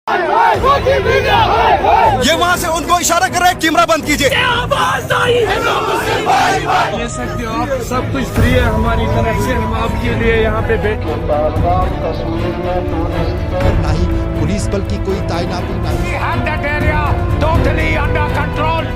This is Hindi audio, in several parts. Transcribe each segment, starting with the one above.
ये वहाँ से उनको इशारा कर रहे हैं, कैमरा बंद कीजिए। ले सकते हो आप, सब कुछ फ्री है हमारी तरफ से, हम आपके लिए यहाँ पे बैठे। ना ही पुलिस बल की कोई तैनाती नहीं,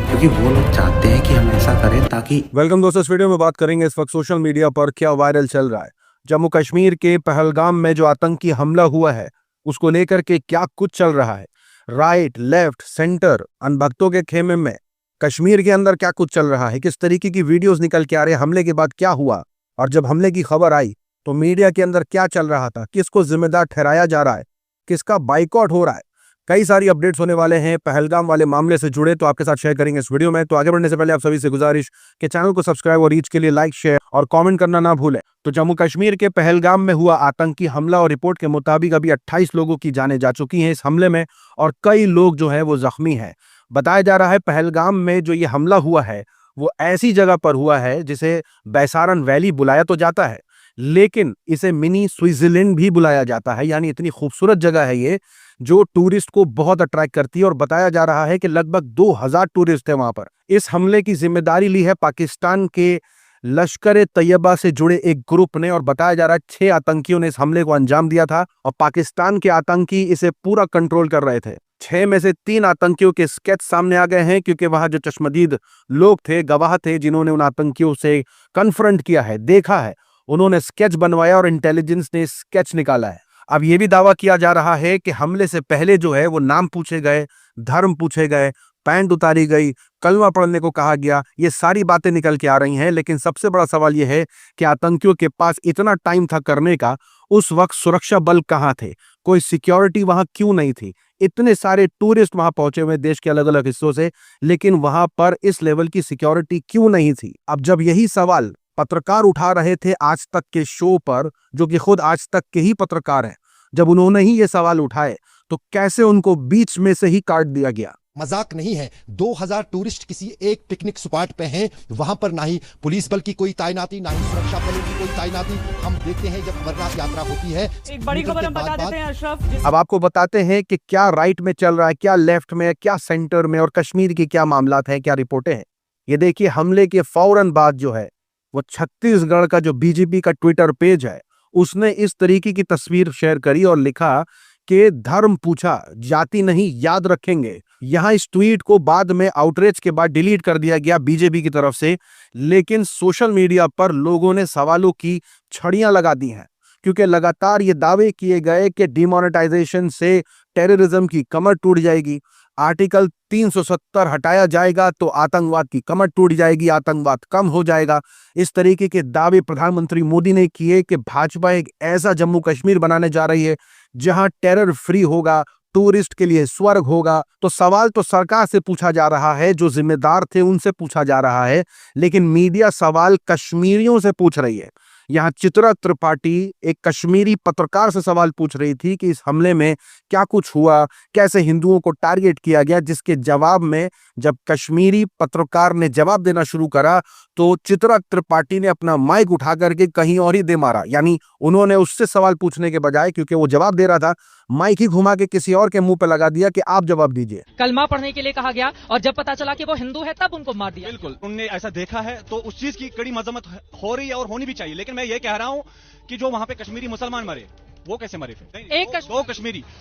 क्योंकि वो लोग चाहते हैं कि हम ऐसा करें ताकि। वेलकम दोस्तों, इस वीडियो में बात करेंगे इस वक्त सोशल मीडिया पर क्या वायरल चल रहा है। जम्मू कश्मीर के पहलगाम में जो आतंकी हमला हुआ है उसको लेकर के क्या कुछ चल रहा है। राइट, लेफ्ट, सेंटर, अनभक्तों के खेमे में कश्मीर के अंदर क्या कुछ चल रहा है, किस तरीके की वीडियोस निकल के आ रहे हैं, हमले के बाद क्या हुआ, और जब हमले की खबर आई तो मीडिया के अंदर क्या चल रहा था, किसको जिम्मेदार ठहराया जा रहा है, किसका बाइकआउट हो रहा है। कई सारी अपडेट्स होने वाले हैं पहलगाम वाले मामले से जुड़े, तो आपके साथ शेयर करेंगे इस वीडियो में। तो आगे बढ़ने से पहले आप सभी से गुजारिश कि चैनल को सब्सक्राइब और रीच के लिए लाइक, शेयर और कमेंट करना ना भूलें। तो जम्मू कश्मीर के पहलगाम में हुआ आतंकी हमला और रिपोर्ट के मुताबिक अभी 28 लोगों की जानें जा चुकी हैं इस हमले में, और कई लोग जो है वो जख्मी हैं। बताया जा रहा है पहलगाम में जो ये हमला हुआ है वो ऐसी जगह पर हुआ है जिसे बैसारन वैली बुलाया तो जाता है, लेकिन इसे मिनी स्विट्जरलैंड भी बुलाया जाता है। यानी इतनी खूबसूरत जगह है ये जो टूरिस्ट को बहुत अट्रैक्ट करती है, और बताया जा रहा है कि लगभग 2000 टूरिस्ट थे वहां पर। इस हमले की जिम्मेदारी ली है पाकिस्तान के लश्कर तैयबा से जुड़े एक ग्रुप ने, और बताया जा रहा है 6 आतंकियों ने इस हमले को अंजाम दिया था, और पाकिस्तान के आतंकी इसे पूरा कंट्रोल कर रहे थे। 6 में से 3 आतंकियों के स्केच सामने आ गए हैं, क्योंकि वहां जो चश्मदीद लोग थे, गवाह थे, जिन्होंने उन आतंकियों से कन्फ्रंट किया है, देखा है, उन्होंने स्केच बनवाया और इंटेलिजेंस ने स्केच निकाला है। अब यह भी दावा किया जा रहा है कि हमले से पहले जो है वो नाम पूछे गए, धर्म पूछे गए, पैंट उतारी गई, कलमा पढ़ने को कहा गया। ये सारी बातें निकल के आ रही हैं, लेकिन सबसे बड़ा सवाल यह है कि आतंकियों के पास इतना टाइम था करने का, उस वक्त सुरक्षा बल कहां थे, कोई सिक्योरिटी वहां क्यों नहीं थी। इतने सारे टूरिस्ट वहां पहुंचे हुए देश के अलग अलग हिस्सों से, लेकिन वहां पर इस लेवल की सिक्योरिटी क्यों नहीं थी। अब जब यही सवाल पत्रकार उठा रहे थे आज तक के शो पर, जो कि खुद आज तक के ही पत्रकार हैं, जब उन्होंने ही ये सवाल उठाए तो कैसे उनको बीच में से ही काट दिया गया। मजाक नहीं है। 2000 टूरिस्ट किसी एक पिकनिक स्पॉट पे हैं, वहां पर ना ही पुलिस बल की कोई तैनाती, ना ही सुरक्षा बलों की कोई तैनाती। हम देखते हैं जब अमरनाथ यात्रा होती है। एक बड़ी खबर हम बता देते हैं अशरफ। अब आपको बताते हैं कि क्या राइट में चल रहा है, क्या लेफ्ट में, क्या सेंटर में, और कश्मीर की क्या मामलात हैं, क्या रिपोर्टें हैं। ये देखिए, हमले के फौरन बाद जो है वो छत्तीसगढ़ का जो बीजेपी का ट्विटर पेज है उसने इस तरीके की तस्वीर शेयर करी और लिखा कि धर्म पूछा, जाति नहीं, याद रखेंगे। यहां इस ट्वीट को बाद में आउटरीच के बाद डिलीट कर दिया गया बीजेपी की तरफ से, लेकिन सोशल मीडिया पर लोगों ने सवालों की छड़ियां लगा दी हैं, क्योंकि लगातार ये दावे किए गए कि डिमोनेटाइजेशन से टेररिज्म की कमर टूट जाएगी, आर्टिकल 370 हटाया जाएगा तो आतंकवाद की कमर टूट जाएगी, आतंकवाद कम हो जाएगा। इस तरीके के दावे प्रधानमंत्री मोदी ने किए कि भाजपा एक ऐसा जम्मू कश्मीर बनाने जा रही है जहां टेरर फ्री होगा, टूरिस्ट के लिए स्वर्ग होगा। तो सवाल तो सरकार से पूछा जा रहा है, जो जिम्मेदार थे उनसे पूछा जा रहा है, लेकिन मीडिया सवाल कश्मीरियों से पूछ रही है। यहाँ चित्रा त्रिपाठी एक कश्मीरी पत्रकार से सवाल पूछ रही थी कि इस हमले में क्या कुछ हुआ, कैसे हिंदुओं को टारगेट किया गया, जिसके जवाब में जब कश्मीरी पत्रकार ने जवाब देना शुरू करा तो चित्रा त्रिपाठी ने अपना माइक उठा करके कहीं और ही दे मारा। यानी उन्होंने उससे सवाल पूछने के बजाय, क्योंकि वो जवाब दे रहा था, माइक ही घुमा के किसी और के मुंह पे लगा दिया कि आप जवाब दीजिए। कलमा पढ़ने के लिए कहा गया, और जब पता चला कि वो हिंदू है तब उनको मार दिया। बिल्कुल, उनने ऐसा देखा है तो उस चीज की कड़ी मजम्मत हो रही है और होनी भी चाहिए। लेकिन मैं ये कह रहा हूं कि जो वहां पे कश्मीरी मुसलमान मरे वो कैसे मरे फिर?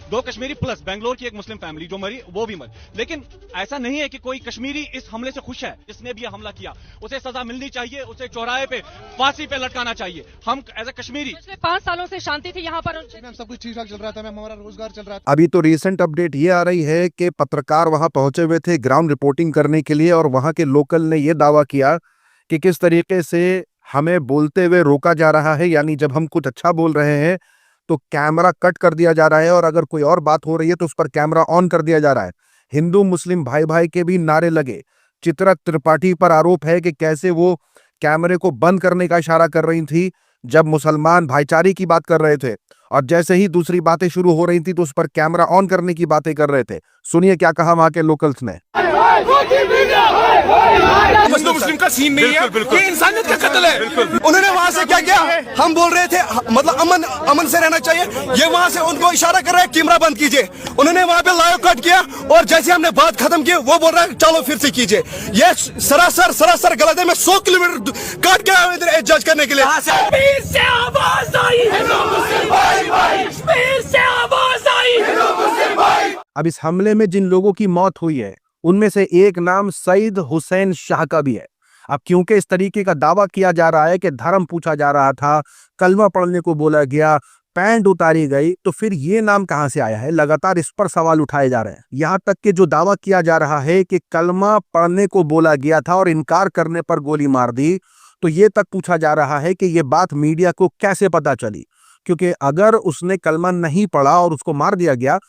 दो कश्मीरी प्लस बेंगलोर की एक मुस्लिम फैमिली जो मरी वो भी मरी। लेकिन ऐसा नहीं है कि कोई कश्मीरी इस हमले से खुश है। जिसने भी हमला किया उसे सजा मिलनी चाहिए, उसे चौराहे पे फांसी पे लटकाना चाहिए। हम एज ए कश्मीरी, पिछले 5 सालों से शांति थी यहाँ पर, सब कुछ ठीक ठाक चल रहा था, मैम हमारा रोजगार चल रहा था। अभी तो रिसेंट अपडेट ये आ रही है कि पत्रकार वहां पहुंचे हुए थे ग्राउंड रिपोर्टिंग करने के लिए, और वहां के लोकल ने यह दावा किया कि किस तरीके से हमें बोलते हुए रोका जा रहा है। यानी जब हम कुछ अच्छा बोल रहे हैं तो कैमरा कट कर दिया जा रहा है, और अगर कोई और बात हो रही है तो उस पर कैमरा ऑन कर दिया जा रहा है। हिंदू मुस्लिम भाई भाई के भी नारे लगे। चित्रा त्रिपाठी पर आरोप है कि कैसे वो कैमरे को बंद करने का इशारा कर रही थी जब मुसलमान भाईचारे की बात कर रहे थे, और जैसे ही दूसरी बातें शुरू हो रही थी तो उस पर कैमरा ऑन करने की बातें कर रहे थे। सुनिए क्या कहा वहां के लोकल्स ने। हिंदू मुस्लिम का सीन नहीं है, ये इंसानियत का कत्ल है। उन्होंने वहाँ से क्या किया, हम बोल रहे थे मतलब अमन से रहना चाहिए, ये वहाँ से उनको इशारा कर रहे हैं कैमरा बंद कीजिए। उन्होंने वहाँ पे लाइव कट किया और जैसे हमने बात खत्म की वो बोल रहा है चलो फिर से कीजिए। ये सरासर गलत है। मैं 100 किलोमीटर काट के आया इधर जज करने के लिए। अब इस हमले में जिन लोगों की मौत हुई है उनमें से एक नाम सईद हुसैन शाह का भी है। अब क्योंकि इस तरीके का दावा किया जा रहा है कि धर्म पूछा जा रहा था, कलमा पढ़ने को बोला गया, पैंट उतारी गई, तो फिर ये नाम कहां से आया है? लगातार इस पर सवाल उठाए जा रहे हैं। यहां तक कि जो दावा किया जा रहा है कि कलमा पढ़ने को बोला गया था और इनकार करने पर गोली मार दी, तो ये तक पूछा जा रहा है कि ये बात मीडिया को कैसे पता चली, क्योंकि अगर उसने कलमा नहीं पढ़ा और उसको मार दिया गया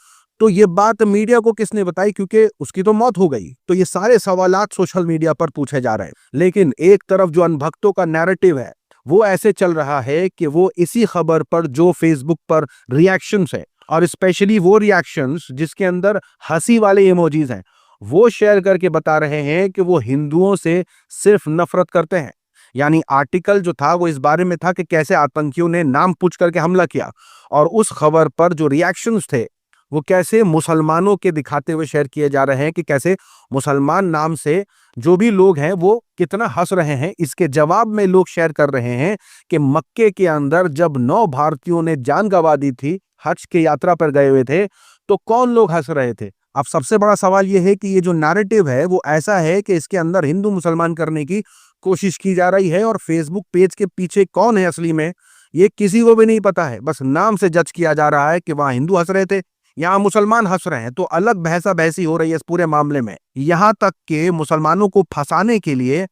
तो ये बात मीडिया को किसने बताई, क्योंकि उसकी तो मौत हो गई। तो ये सारे सवालात सोशल मीडिया पर पूछे जा रहे हैं। लेकिन एक तरफ जो अनभक्तों का नैरेटिव है वो ऐसे चल रहा है कि वो इसी खबर पर जो फेसबुक पर रिएक्शंस है, और स्पेशली वो रिएक्शंस जिसके अंदर हंसी वाले इमोजीज हैं, वो शेयर करके बता रहे हैं कि वो हिंदुओं से सिर्फ नफरत करते हैं। यानी आर्टिकल जो था वो इस बारे में था कि कैसे आतंकियों ने नाम पूछ करके हमला किया, और उस खबर पर जो रिएक्शंस थे वो कैसे मुसलमानों के दिखाते हुए शेयर किए जा रहे हैं कि कैसे मुसलमान नाम से जो भी लोग हैं वो कितना हंस रहे हैं। इसके जवाब में लोग शेयर कर रहे हैं कि मक्के के अंदर जब 9 भारतीयों ने जान गंवा दी थी, हज की यात्रा पर गए हुए थे, तो कौन लोग हंस रहे थे। अब सबसे बड़ा सवाल ये है कि ये जो नैरेटिव है वो ऐसा है कि इसके अंदर हिंदू मुसलमान करने की कोशिश की जा रही है, और फेसबुक पेज के पीछे कौन है असली में ये किसी को भी नहीं पता है। बस नाम से जज किया जा रहा है कि वहां हिंदू हंस रहे थे, यहाँ मुसलमान हंस रहे हैं, तो अलग बहसा बहसी हो रही है इस पूरे मामले में। यहाँ तक कि मुसलमानों को फंसाने के लिए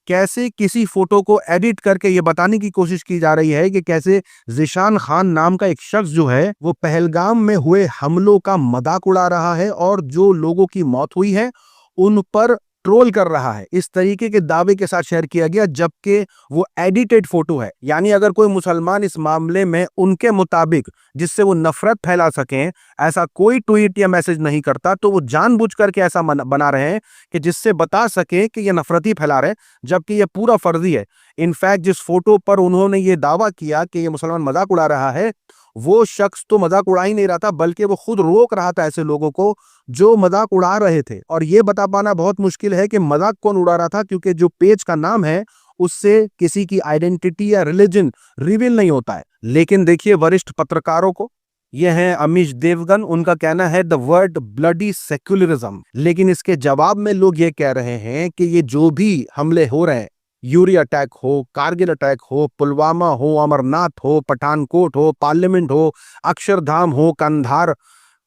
कैसे किसी फोटो को एडिट करके ये बताने की कोशिश की जा रही है कि कैसे जिशान खान नाम का एक शख्स जो है वो पहलगाम में हुए हमलों का मजाक उड़ा रहा है और जो लोगों की मौत हुई है उन पर ट्रोल कर रहा है। इस तरीके के दावे के साथ शेयर किया गया, जबकि वो एडिटेड फोटो है। यानी अगर कोई मुसलमान इस मामले में उनके मुताबिक जिससे वो नफरत फैला सकें ऐसा कोई ट्वीट या मैसेज नहीं करता, तो वो जानबूझ करके ऐसा बना रहे हैं कि जिससे बता सके कि ये नफरती फैला रहे हैं, जबकि ये पूरा फर्जी है। इनफैक्ट जिस फोटो पर उन्होंने ये दावा किया कि ये मुसलमान मजाक उड़ा रहा है, वो शख्स तो मजाक उड़ा ही नहीं रहा था, बल्कि वो खुद रोक रहा था ऐसे लोगों को जो मजाक उड़ा रहे थे। और ये बता पाना बहुत मुश्किल है कि मजाक कौन उड़ा रहा था, क्योंकि जो पेज का नाम है उससे किसी की आइडेंटिटी या रिलीजन रिवील नहीं होता है। लेकिन देखिए वरिष्ठ पत्रकारों को, ये हैं अमीश देवगन, उनका कहना है द वर्ड ब्लडी सेक्युलरिज्म। लेकिन इसके जवाब में लोग ये कह रहे हैं कि ये जो भी हमले हो रहे हैं, यूरी अटैक हो, कारगिल अटैक हो, पुलवामा हो, अमरनाथ हो, पठानकोट हो, पार्लियामेंट हो, अक्षरधाम हो, कंधार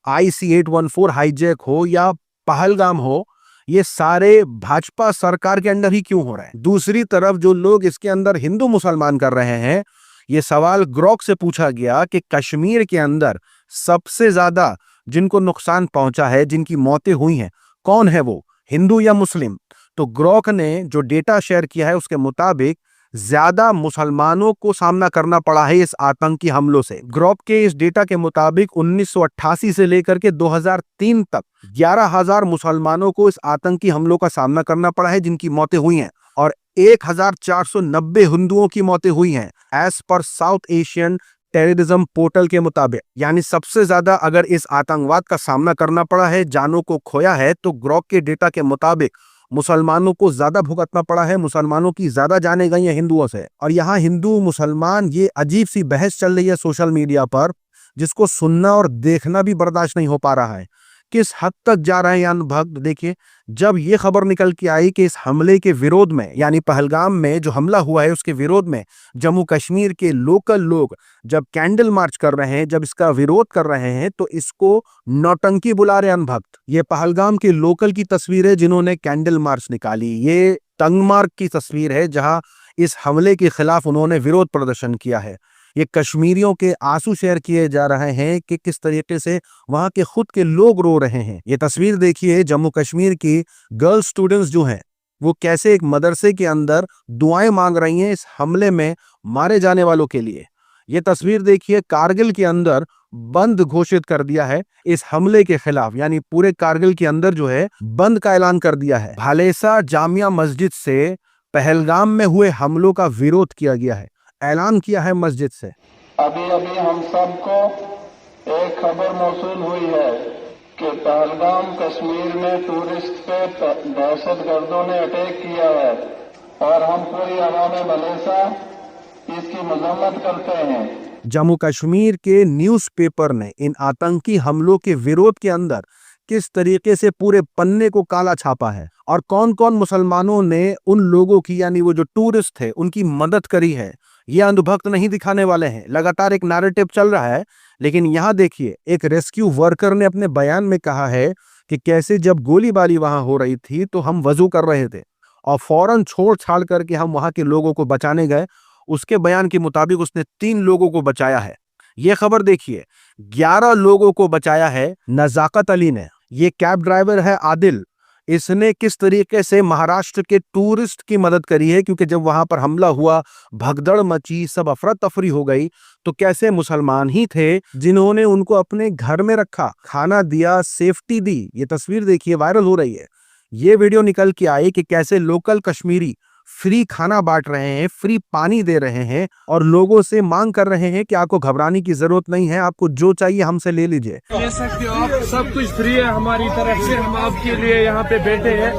IC-814 हाईजैक हो या पहलगाम हो, ये सारे भाजपा सरकार के अंडर ही क्यों हो रहे हैं। दूसरी तरफ जो लोग इसके अंदर हिंदू मुसलमान कर रहे हैं, ये सवाल ग्रॉक से पूछा गया कि कश्मीर के अंदर सबसे ज्यादा जिनको नुकसान पहुंचा है, जिनकी मौतें हुई हैं, कौन है वो, हिंदू या मुस्लिम। तो ग्रॉक ने जो डेटा शेयर किया है उसके मुताबिक ज्यादा मुसलमानों को सामना करना पड़ा है इस आतंकी हमलों से। ग्रॉक के इस डेटा के मुताबिक 1988 से लेकर के 2003 तक 11,000 मुसलमानों को इस आतंकी हमलों का सामना करना पड़ा है जिनकी मौतें हुई हैं, और 1,490 हिंदुओं की मौतें हुई हैं as per south Asian terrorism portal के मुताबिक। यानी सबसे ज्यादा अगर इस आतंकवाद का सामना करना पड़ा है, जानों को खोया है, तो ग्रॉक के डेटा के मुताबिक मुसलमानों को ज्यादा भुगतना पड़ा है, मुसलमानों की ज्यादा जाने गई हैं हिंदुओं से। और यहाँ हिंदू मुसलमान ये अजीब सी बहस चल रही है सोशल मीडिया पर, जिसको सुनना और देखना भी बर्दाश्त नहीं हो पा रहा है। किस हद तक जा रहे हैं अनभक्त। देखिए, जब ये खबर निकल के आई कि इस हमले के विरोध में, यानी पहलगाम में जो हमला हुआ है उसके विरोध में जम्मू कश्मीर के लोकल लोग जब कैंडल मार्च कर रहे हैं, जब इसका विरोध कर रहे हैं, तो इसको नौटंकी बुला रहे अनभक्त। ये पहलगाम के लोकल की तस्वीर है जिन्होंने कैंडल मार्च निकाली। ये टंगमार्ग की तस्वीर है जहां इस हमले के खिलाफ उन्होंने विरोध प्रदर्शन किया है। ये कश्मीरियों के आंसू शेयर किए जा रहे हैं कि किस तरीके से वहां के खुद के लोग रो रहे हैं। ये तस्वीर देखिए, जम्मू कश्मीर की गर्ल स्टूडेंट्स जो हैं वो कैसे एक मदरसे के अंदर दुआएं मांग रही हैं इस हमले में मारे जाने वालों के लिए। ये तस्वीर देखिए, कारगिल के अंदर बंद घोषित कर दिया है इस हमले के खिलाफ, यानी पूरे कारगिल के अंदर जो है बंद का ऐलान कर दिया है। भालेसा जामिया मस्जिद से पहलगाम में हुए हमलों का विरोध किया गया है, ऐलान किया है मस्जिद से। अभी अभी हम सबको एक खबर मौसूल हुई है कि पहलगाम कश्मीर में टूरिस्ट पे दहशतगर्दों ने अटैक किया है और हम पूरी अवाम भलेसा इसकी मजम्मत करते हैं। जम्मू कश्मीर के न्यूज़पेपर ने इन आतंकी हमलों के विरोध के अंदर किस तरीके से पूरे पन्ने को काला छापा है और कौन कौन मुसलमानों ने उन लोगों की, यानी वो जो टूरिस्ट थे, उनकी मदद करी है, ये अंधभक्त नहीं दिखाने वाले हैं। लगातार एक नैरेटिव चल रहा है, लेकिन यहाँ देखिए एक रेस्क्यू वर्कर ने अपने बयान में कहा है कि कैसे जब गोलीबारी वहां हो रही थी तो हम वजू कर रहे थे और फौरन छोड़ छाड़ करके हम वहां के लोगों को बचाने गए। उसके बयान के मुताबिक उसने 3 लोगों को बचाया है। ये खबर देखिए, 11 लोगों को बचाया है नजाकत अली ने। ये कैब ड्राइवर है आदिल, इसने किस तरीके से महाराष्ट्र के टूरिस्ट की मदद करी है, क्योंकि जब वहां पर हमला हुआ, भगदड़ मची, सब अफरा तफरी हो गई, तो कैसे मुसलमान ही थे जिन्होंने उनको अपने घर में रखा, खाना दिया, सेफ्टी दी। ये तस्वीर देखिए, वायरल हो रही है। ये वीडियो निकल के आई कि कैसे लोकल कश्मीरी फ्री खाना बांट रहे हैं, फ्री पानी दे रहे हैं और लोगों से मांग कर रहे हैं कि आपको घबराने की जरूरत नहीं है, आपको जो चाहिए हमसे ले लीजिए। ले सकते हो आप, सब कुछ फ्री है हमारी तरफ से, हम आपके लिए यहाँ पे बैठे हैं।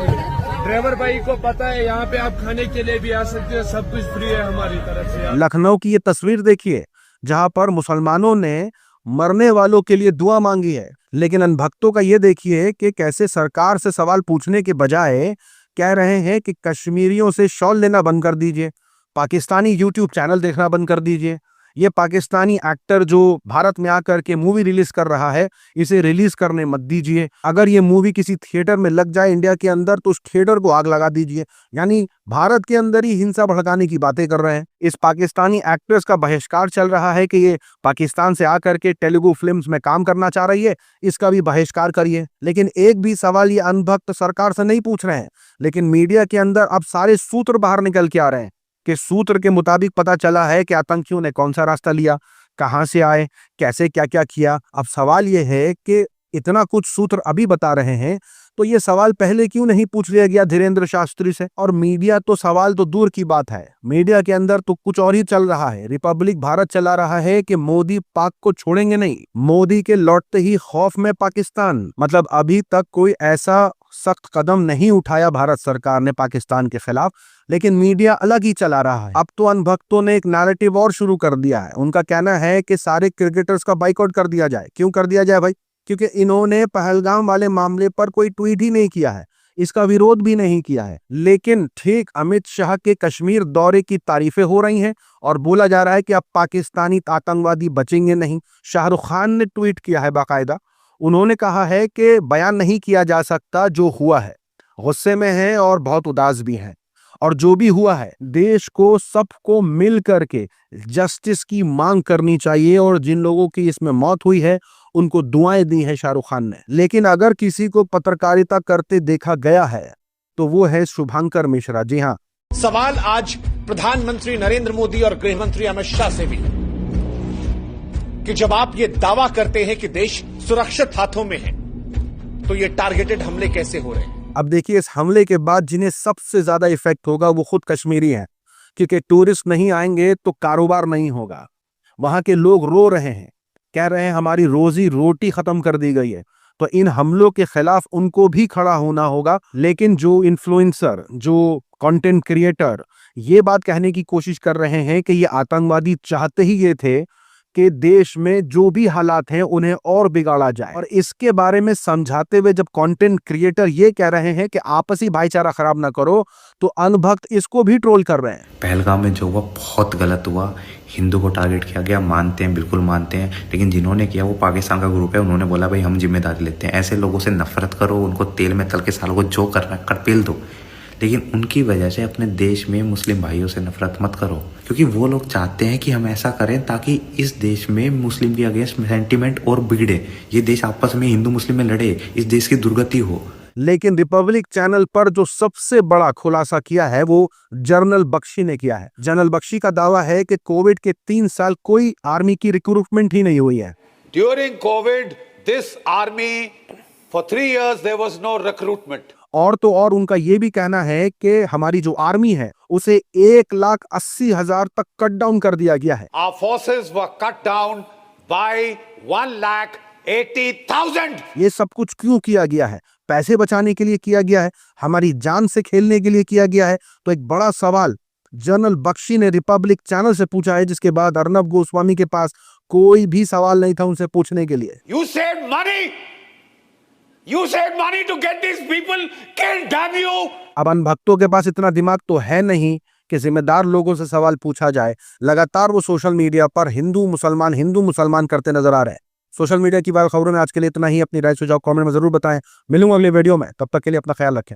ड्राइवर भाई को पता है यहाँ पे आप खाने के लिए भी आ सकते हो, सब कुछ फ्री है हमारी तरफ से। लखनऊ की ये तस्वीर देखिए जहां पर मुसलमानों ने मरने वालों के लिए दुआ मांगी है, लेकिन अनभक्तों का ये देखिए कि कैसे सरकार से सवाल पूछने के बजाय कह रहे हैं कि कश्मीरियों से शॉल लेना बंद कर दीजिए, पाकिस्तानी यूट्यूब चैनल देखना बंद कर दीजिए। ये पाकिस्तानी एक्टर जो भारत में आकर के मूवी रिलीज कर रहा है, इसे रिलीज करने मत दीजिए। अगर ये मूवी किसी थिएटर में लग जाए इंडिया के अंदर तो उस थिएटर को आग लगा दीजिए। यानी भारत के अंदर ही हिंसा भड़काने की बातें कर रहे हैं। इस पाकिस्तानी एक्ट्रेस का बहिष्कार चल रहा है कि ये पाकिस्तान से आकर के तेलुगु फिल्म्स में काम करना चाह रही है, इसका भी बहिष्कार करिए। लेकिन एक भी सवाल ये अनभक्त सरकार से नहीं पूछ रहे हैं, लेकिन मीडिया के अंदर अब सारे सूत्र बाहर निकल के आ रहे हैं कि सूत्र के मुताबिक पता चला है कि आतंकियों ने कौन सा रास्ता लिया, कहां से आए, कैसे क्या क्या किया। अब सवाल यह है कि इतना कुछ सूत्र अभी बता रहे हैं तो ये सवाल पहले क्यों नहीं पूछ लिया गया धीरेन्द्र शास्त्री से। और मीडिया तो सवाल तो दूर की बात है, मीडिया के अंदर तो कुछ और ही चल रहा है। रिपब्लिक भारत चला रहा है कि मोदी पाक को छोड़ेंगे नहीं, मोदी के लौटते ही खौफ में पाकिस्तान। मतलब अभी तक कोई ऐसा सख्त कदम नहीं उठाया भारत सरकार ने पाकिस्तान के खिलाफ, लेकिन मीडिया अलग ही चला रहा है। अब तो अनभक्तों ने एक नैरेटिव और शुरू कर दिया है। उनका कहना है कि सारे क्रिकेटर्स का बाइकआउट कर दिया जाए। क्यों कर दिया जाए भाई? क्योंकि इन्होंने पहलगाम वाले मामले पर कोई ट्वीट ही नहीं किया है, इसका विरोध भी नहीं किया है। लेकिन ठीक अमित शाह के कश्मीर दौरे की तारीफें हो रही हैं और बोला जा रहा है कि अब पाकिस्तानी आतंकवादी बचेंगे नहीं। शाहरुख खान ने ट्वीट किया है बाकायदा, उन्होंने कहा है कि बयान नहीं किया जा सकता जो हुआ है, गुस्से में है और बहुत उदास भी है, और जो भी हुआ है देश को सबको मिल करके जस्टिस की मांग करनी चाहिए और जिन लोगों की इसमें मौत हुई है उनको दुआएं दी है शाहरुख खान ने। लेकिन अगर किसी को पत्रकारिता करते देखा गया है तो वो है शुभंकर मिश्रा। जी हाँ, सवाल आज प्रधानमंत्री नरेंद्र मोदी और गृह मंत्री अमित शाह से भी कि जब आप ये दावा करते हैं कि देश सुरक्षित हाथों में है तो ये टारगेटेड हमले कैसे हो रहे हैं। अब देखिए, इस हमले के बाद जिन्हें सबसे ज्यादा इफेक्ट होगा वो खुद कश्मीरी हैं, क्योंकि टूरिस्ट नहीं आएंगे तो कारोबार नहीं होगा। वहां के लोग रो रहे हैं, कह रहे हैं हमारी रोजी रोटी खत्म कर दी गई है। तो इन हमलों के खिलाफ उनको भी खड़ा होना होगा। लेकिन जो इन्फ्लुएंसर, जो कंटेंट क्रिएटर ये बात कहने की कोशिश कर रहे हैं कि ये आतंकवादी चाहते ही ये थे कि देश में जो भी हालात हैं उन्हें और बिगाड़ा जाए, और इसके बारे में समझाते हुए जब कंटेंट क्रिएटर ये कह रहे हैं कि आपसी भाईचारा खराब ना करो, तो अनभक्त इसको भी ट्रोल कर रहे हैं। पहलगाम में जो हुआ बहुत गलत हुआ, हिंदू को टारगेट किया गया, मानते हैं, बिल्कुल मानते हैं, लेकिन जिन्होंने किया वो पाकिस्तान का ग्रुप है। उन्होंने बोला भाई हम जिम्मेदारी लेते हैं। ऐसे लोगों से नफरत करो, उनको तेल में तल के सालों को जो करना है कर पेल दो, लेकिन उनकी वजह से अपने देश में मुस्लिम भाइयों से नफरत मत करो, क्योंकि वो लोग चाहते हैं कि हम ऐसा करें ताकि इस देश में मुस्लिम के अगेंस्ट सेंटिमेंट और बिगड़े, ये देश आपस में हिंदू मुस्लिम में लड़े, इस देश की दुर्गति हो। लेकिन रिपब्लिक चैनल पर जो सबसे बड़ा खुलासा किया है वो जनरल बख्शी ने किया है। जनरल बख्शी का दावा है कि कोविड के 3 साल कोई आर्मी की रिक्रूटमेंट ही नहीं हुई है। During COVID, this army, for 3 years, there was no recruitment. और तो और उनका ये भी कहना है कि हमारी जो आर्मी है उसे 1,80,000 तक कट डाउन कर दिया गया है। Our forces were cut down by 1,80,000. ये सब कुछ क्यों किया गया है? पैसे बचाने के लिए किया गया है, हमारी जान से खेलने के लिए किया गया है। तो एक बड़ा सवाल जनरल बख्शी ने रिपब्लिक चैनल से पूछा है, जिसके बाद अर्नब गोस्वामी के पास कोई भी सवाल नहीं था उनसे पूछने के लिए। You saved money. You saved money to get these people killed, damn you. अब अनभक्तों के पास इतना दिमाग तो है नहीं कि जिम्मेदार लोगों से सवाल पूछा जाए। लगातार वो सोशल मीडिया पर हिंदू मुसलमान करते नजर आ रहे हैं। सोशल मीडिया की वायरल खबरों में आज के लिए इतना ही। अपनी राय सुझाव कमेंट में जरूर बताएं। मिलूंगा अगले वीडियो में, तब तक के लिए अपना ख्याल रखें।